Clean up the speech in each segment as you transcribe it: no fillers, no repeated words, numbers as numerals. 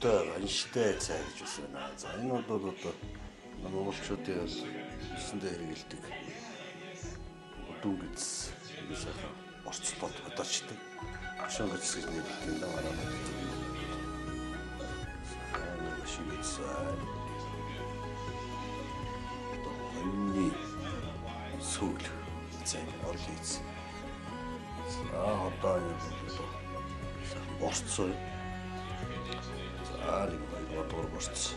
Өстэй анштай цай гэж байна. За энэ бол одоо монголчуудын өсөндөө хэрэгэлдэг дүнгэц сайхан орцлоод хадачдаг. Шон гэж нэрлэдэг юм даа манай. Шигэтсай. Хойны сүүл цай орлиц. Одоо юу борцоо. За нэг бодгор борцоо.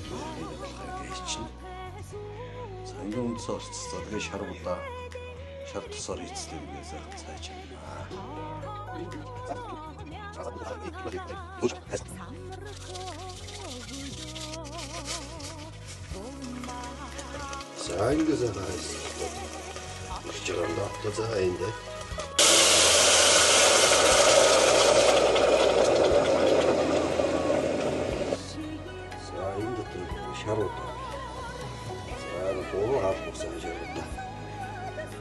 Энэ болгоо чинь. Сангийн үндсээ орцсон. Тэгээ шар удаа шар тусаар хийцлээ гэж цааш байна. За ингэ заараас. Чиранда за энэ. Шаруудаа. За дөрөв хаалгасан шаруудаа.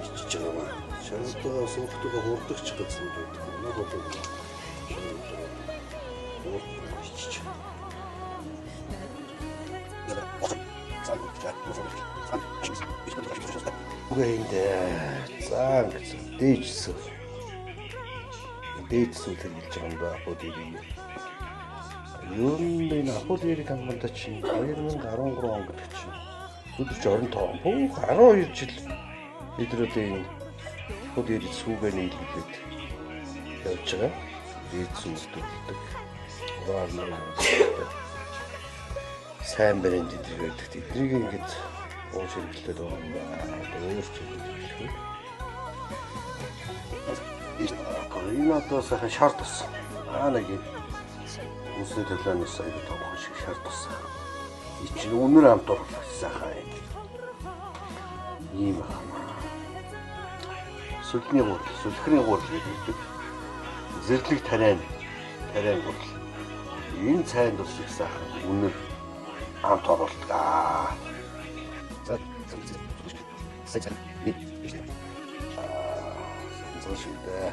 Ичж байгаа. Шаруудаа суугтайгаа хурдагч гэсэн үг байдаг. Нэг бол шаруудаа ичж. Үгүйдээ. За дээжсэн. Дээжсэн хэлж байгаа юм да хот ирээ. Юуны ахуй дээрх хангалттай чинь 2013 он гэдэг чинь өдөрч орон тоон бүх 12 жил бидрүүдийн ахуй дээрх сүүгээ нийлүүлээд явж байгаа. Дээд сүнсдүүлдэг. Урааны сайн брэнд гэдэг. Тэднийг ингэж ууш хэрэглээд байгаа юм байна. Өөрч хэлэх. Энэ одоо сайхан шарт болсон. Нэг юм үсний төлөөнөөс аяг тоогоо шиг шар тусаа. Ичнэ үнэр амт оруулсан юм. Ийм байна. Сүлхний гурал, сүлхний гурал гэдэг. Зэрлэг тариан гурал. Энэ цайнд ус их сайхан үнэр амт оруулдаг. За сайхан нэг биш. Зошилдэ.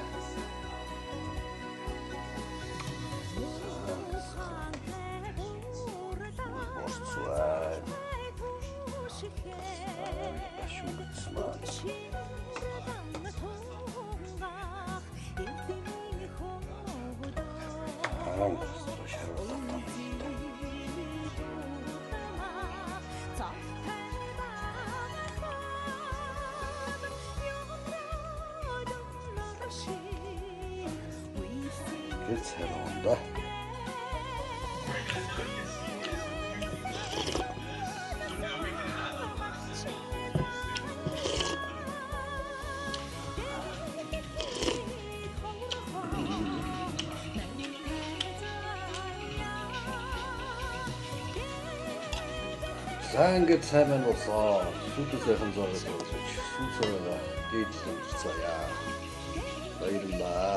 It's Honda. Ингээд сайн болсоо. Сүүл сайхан зураг болж сүүл дээдлэн ирцээ яа. Баярлалаа.